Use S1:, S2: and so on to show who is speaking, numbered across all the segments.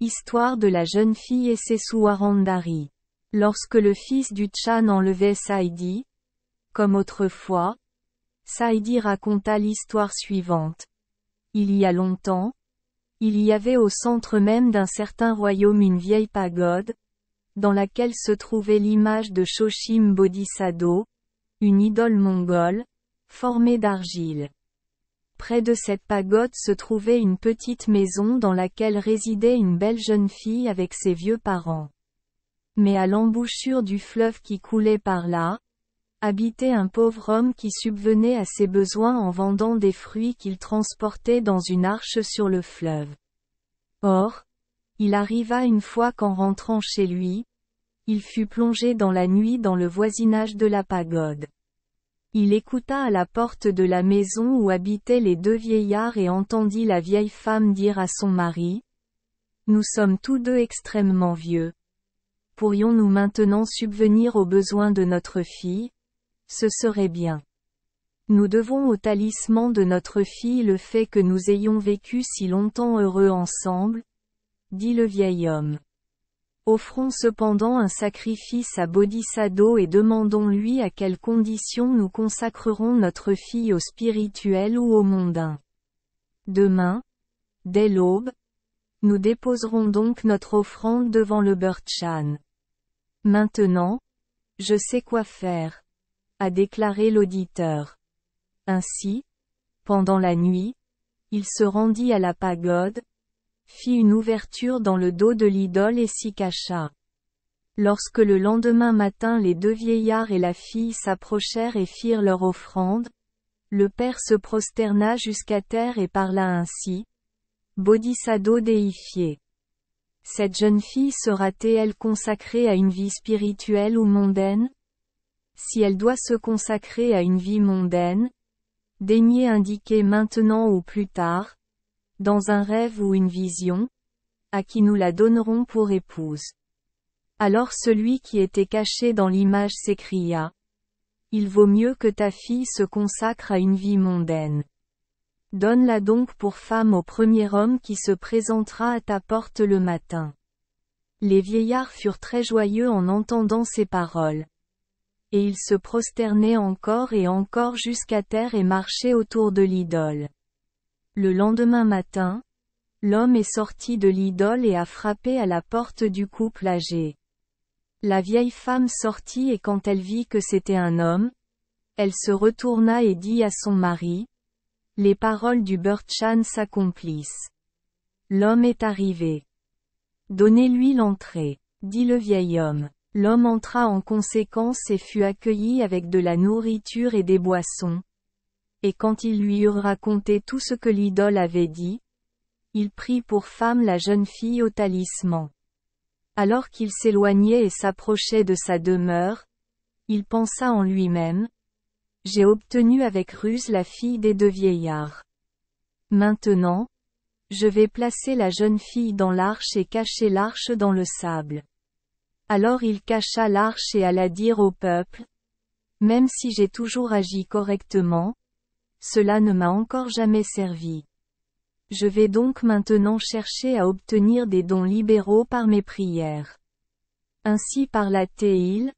S1: Histoire de la jeune fille et Sessuwarandari. Lorsque le fils du Chan enlevait Saïdi, comme autrefois, Saïdi raconta l'histoire suivante. Il y a longtemps, il y avait au centre même d'un certain royaume une vieille pagode, dans laquelle se trouvait l'image de Choshim Bodhisattva, une idole mongole, formée d'argile. Près de cette pagode se trouvait une petite maison dans laquelle résidait une belle jeune fille avec ses vieux parents. Mais à l'embouchure du fleuve qui coulait par là, habitait un pauvre homme qui subvenait à ses besoins en vendant des fruits qu'il transportait dans une arche sur le fleuve. Or, il arriva une fois qu'en rentrant chez lui, il fut plongé dans la nuit dans le voisinage de la pagode. Il écouta à la porte de la maison où habitaient les deux vieillards et entendit la vieille femme dire à son mari : « Nous sommes tous deux extrêmement vieux. Pourrions-nous maintenant subvenir aux besoins de notre fille ? Ce serait bien. Nous devons au talisman de notre fille le fait que nous ayons vécu si longtemps heureux ensemble, dit le vieil homme. Offrons cependant un sacrifice à Bodhisattva et demandons-lui à quelles conditions nous consacrerons notre fille au spirituel ou au mondain. Demain, dès l'aube, nous déposerons donc notre offrande devant le Burchan. Maintenant, je sais quoi faire, a déclaré l'auditeur. Ainsi, pendant la nuit, il se rendit à la pagode, fit une ouverture dans le dos de l'idole et s'y cacha. Lorsque le lendemain matin les deux vieillards et la fille s'approchèrent et firent leur offrande, le père se prosterna jusqu'à terre et parla ainsi. Bodhisattva déifié. Cette jeune fille sera-t-elle consacrée à une vie spirituelle ou mondaine ? Si elle doit se consacrer à une vie mondaine, daignez indiquer maintenant ou plus tard, dans un rêve ou une vision, à qui nous la donnerons pour épouse. Alors celui qui était caché dans l'image s'écria : Il vaut mieux que ta fille se consacre à une vie mondaine. Donne-la donc pour femme au premier homme qui se présentera à ta porte le matin. Les vieillards furent très joyeux en entendant ces paroles. Et ils se prosternaient encore et encore jusqu'à terre et marchaient autour de l'idole. Le lendemain matin, l'homme est sorti de l'idole et a frappé à la porte du couple âgé. La vieille femme sortit et quand elle vit que c'était un homme, elle se retourna et dit à son mari : Les paroles du Burchan s'accomplissent. L'homme est arrivé. Donnez-lui l'entrée, dit le vieil homme. L'homme entra en conséquence et fut accueilli avec de la nourriture et des boissons. Et quand ils lui eurent raconté tout ce que l'idole avait dit, il prit pour femme la jeune fille au talisman. Alors qu'il s'éloignait et s'approchait de sa demeure, il pensa en lui-même : J'ai obtenu avec ruse la fille des deux vieillards. Maintenant, je vais placer la jeune fille dans l'arche et cacher l'arche dans le sable. Alors il cacha l'arche et alla dire au peuple : Même si j'ai toujours agi correctement, cela ne m'a encore jamais servi. Je vais donc maintenant chercher à obtenir des dons libéraux par mes prières. Ainsi parla-t-il,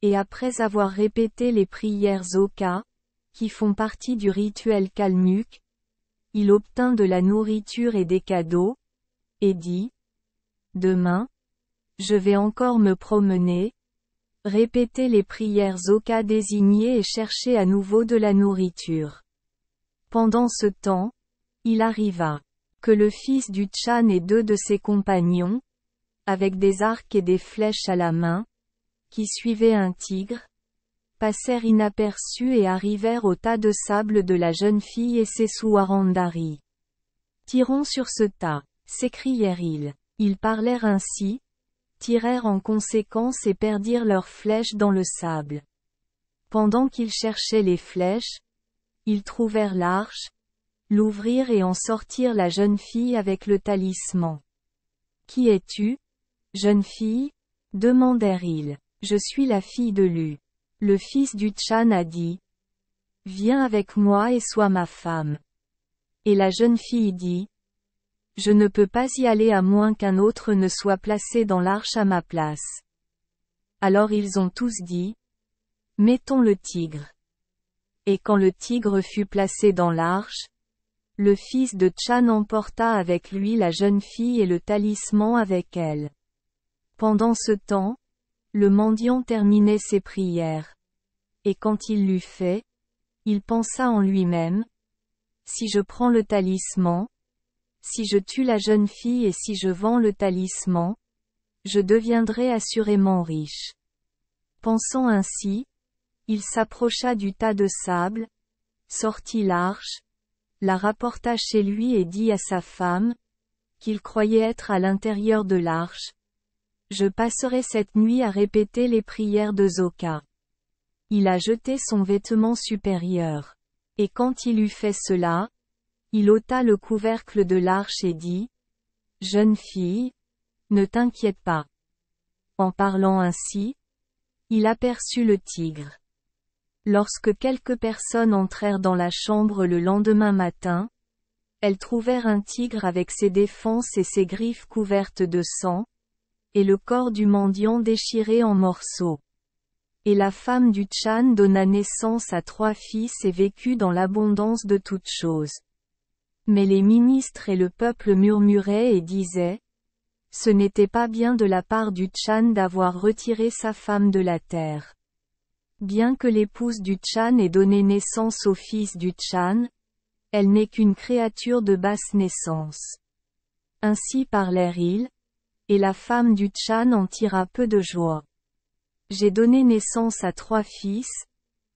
S1: et après avoir répété les prières Zoka, qui font partie du rituel kalmuk, il obtint de la nourriture et des cadeaux, et dit : Demain, je vais encore me promener, répéter les prières Zoka désignées et chercher à nouveau de la nourriture. Pendant ce temps, il arriva que le fils du Chan et deux de ses compagnons, avec des arcs et des flèches à la main, qui suivaient un tigre, passèrent inaperçus et arrivèrent au tas de sable de la jeune fille et Sessuwarandari. Tirons sur ce tas, s'écrièrent-ils. Ils parlèrent ainsi, tirèrent en conséquence et perdirent leurs flèches dans le sable. Pendant qu'ils cherchaient les flèches, ils trouvèrent l'arche, l'ouvrirent et en sortirent la jeune fille avec le talisman. Qui es-tu, jeune fille ? Demandèrent-ils. Je suis la fille de Lu. Le fils du Chan a dit : Viens avec moi et sois ma femme. Et la jeune fille dit : Je ne peux pas y aller à moins qu'un autre ne soit placé dans l'arche à ma place. Alors ils ont tous dit, mettons le tigre. Et quand le tigre fut placé dans l'arche, le fils de Tchan emporta avec lui la jeune fille et le talisman avec elle. Pendant ce temps, le mendiant terminait ses prières. Et quand il l'eut fait, il pensa en lui-même, si je prends le talisman, si je tue la jeune fille et si je vends le talisman, je deviendrai assurément riche. Pensant ainsi, il s'approcha du tas de sable, sortit l'arche, la rapporta chez lui et dit à sa femme, qu'il croyait être à l'intérieur de l'arche, je passerai cette nuit à répéter les prières de Zoka. Il a jeté son vêtement supérieur. Et quand il eut fait cela, il ôta le couvercle de l'arche et dit, jeune fille, ne t'inquiète pas. En parlant ainsi, il aperçut le tigre. Lorsque quelques personnes entrèrent dans la chambre le lendemain matin, elles trouvèrent un tigre avec ses défenses et ses griffes couvertes de sang, et le corps du mendiant déchiré en morceaux. Et la femme du Tchan donna naissance à 3 fils et vécut dans l'abondance de toutes choses. Mais les ministres et le peuple murmuraient et disaient, ce n'était pas bien de la part du Tchan d'avoir retiré sa femme de la terre. Bien que l'épouse du Tchan ait donné naissance au fils du Tchan, elle n'est qu'une créature de basse naissance. Ainsi parlèrent-ils, et la femme du Tchan en tira peu de joie. J'ai donné naissance à 3 fils,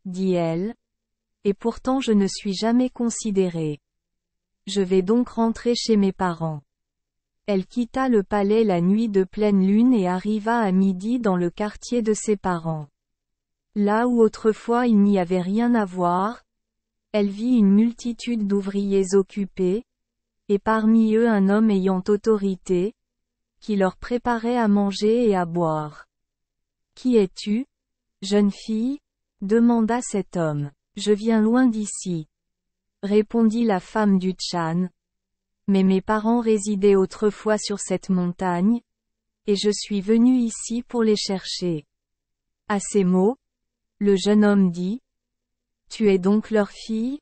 S1: dit-elle, et pourtant je ne suis jamais considérée. Je vais donc rentrer chez mes parents. Elle quitta le palais la nuit de pleine lune et arriva à midi dans le quartier de ses parents. Là où autrefois il n'y avait rien à voir, elle vit une multitude d'ouvriers occupés, et parmi eux un homme ayant autorité, qui leur préparait à manger et à boire. Qui es-tu, jeune fille? Demanda cet homme. Je viens loin d'ici. Répondit la femme du Tchan. Mais mes parents résidaient autrefois sur cette montagne, et je suis venu ici pour les chercher. À ces mots, le jeune homme dit, tu es donc leur fille?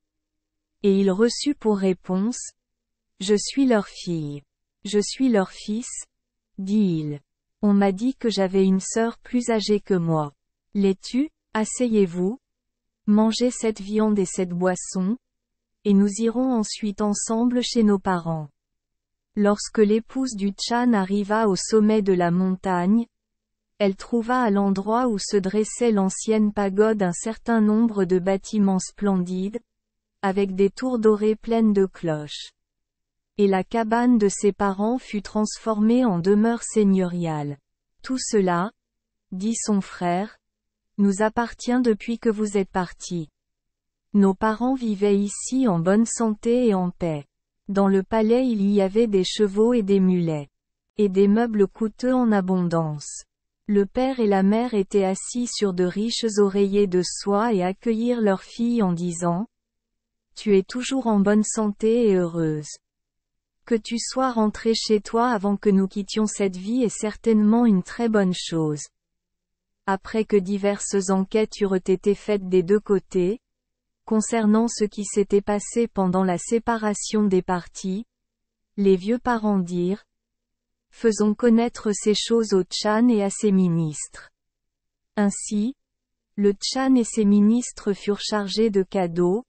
S1: Et il reçut pour réponse, je suis leur fille. Je suis leur fils, dit-il. On m'a dit que j'avais une sœur plus âgée que moi. L'es-tu? Asseyez-vous. Mangez cette viande et cette boisson, et nous irons ensuite ensemble chez nos parents. Lorsque l'épouse du Tchan arriva au sommet de la montagne, elle trouva à l'endroit où se dressait l'ancienne pagode un certain nombre de bâtiments splendides, avec des tours dorées pleines de cloches. Et la cabane de ses parents fut transformée en demeure seigneuriale. Tout cela, dit son frère, nous appartient depuis que vous êtes partis. Nos parents vivaient ici en bonne santé et en paix. Dans le palais il y avait des chevaux et des mulets. Et des meubles coûteux en abondance. Le père et la mère étaient assis sur de riches oreillers de soie et accueillirent leur fille en disant, tu es toujours en bonne santé et heureuse. Que tu sois rentrée chez toi avant que nous quittions cette vie est certainement une très bonne chose. Après que diverses enquêtes eurent été faites des deux côtés, concernant ce qui s'était passé pendant la séparation des parties, les vieux parents dirent, faisons connaître ces choses au Tchan et à ses ministres. Ainsi, le Tchan et ses ministres furent chargés de cadeaux,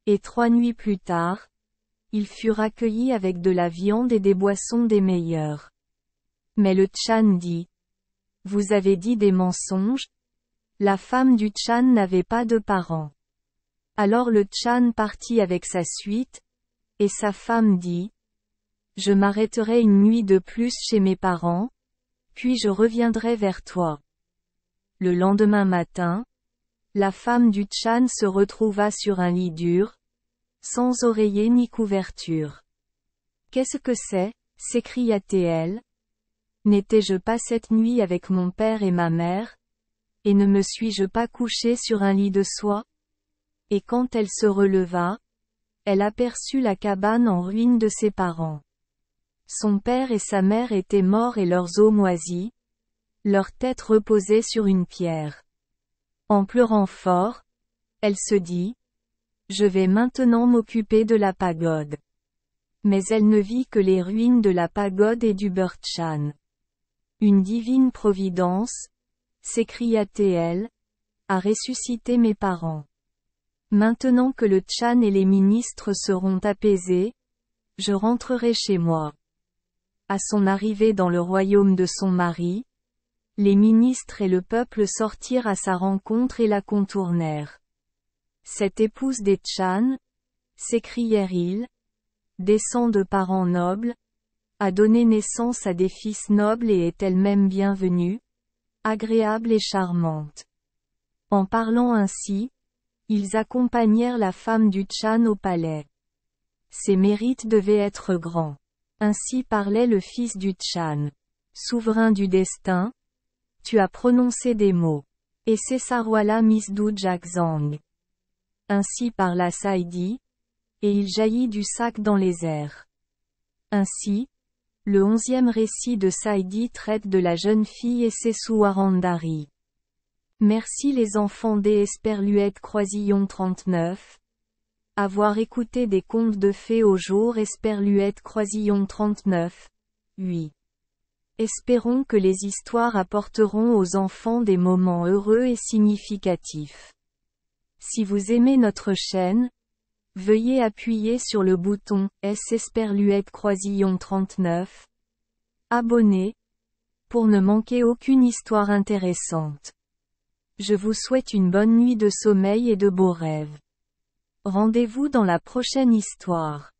S1: et 3 nuits plus tard, ils furent accueillis avec de la viande et des boissons des meilleures. Mais le Tchan dit, vous avez dit des mensonges? La femme du Tchan n'avait pas de parents. Alors le Tchan partit avec sa suite, et sa femme dit, je m'arrêterai une nuit de plus chez mes parents, puis je reviendrai vers toi. Le lendemain matin, la femme du Tchan se retrouva sur un lit dur, sans oreiller ni couverture. Qu'est-ce que c'est? S'écria-t-elle. N'étais-je pas cette nuit avec mon père et ma mère? Et ne me suis-je pas couchée sur un lit de soie? Et quand elle se releva, elle aperçut la cabane en ruine de ses parents. Son père et sa mère étaient morts et leurs os moisis, leur tête reposait sur une pierre. En pleurant fort, elle se dit, je vais maintenant m'occuper de la pagode. Mais elle ne vit que les ruines de la pagode et du Burchan. Une divine providence, s'écria-t-elle, a ressuscité mes parents. Maintenant que le Chan et les ministres seront apaisés, je rentrerai chez moi. À son arrivée dans le royaume de son mari, les ministres et le peuple sortirent à sa rencontre et la contournèrent. Cette épouse des Chan, s'écrièrent-ils, descend de parents nobles, a donné naissance à des fils nobles et est elle-même bienvenue, agréable et charmante. En parlant ainsi, ils accompagnèrent la femme du Chan au palais. Ses mérites devaient être grands. Ainsi parlait le fils du Chan. Souverain du destin, tu as prononcé des mots. Et c'est Sarwala Misdou Jakzang. Ainsi parla Saïdi, et il jaillit du sac dans les airs. Ainsi, le 11e récit de Saïdi traite de la jeune fille et ses Warandari. Merci les enfants des Esperluette Croisillon 39. Avoir écouté des contes de fées au jour Esperluette Croisillon 39. 8. Espérons que les histoires apporteront aux enfants des moments heureux et significatifs. Si vous aimez notre chaîne, veuillez appuyer sur le bouton S Esperluette Croisillon 39. Abonner, pour ne manquer aucune histoire intéressante. Je vous souhaite une bonne nuit de sommeil et de beaux rêves. Rendez-vous dans la prochaine histoire.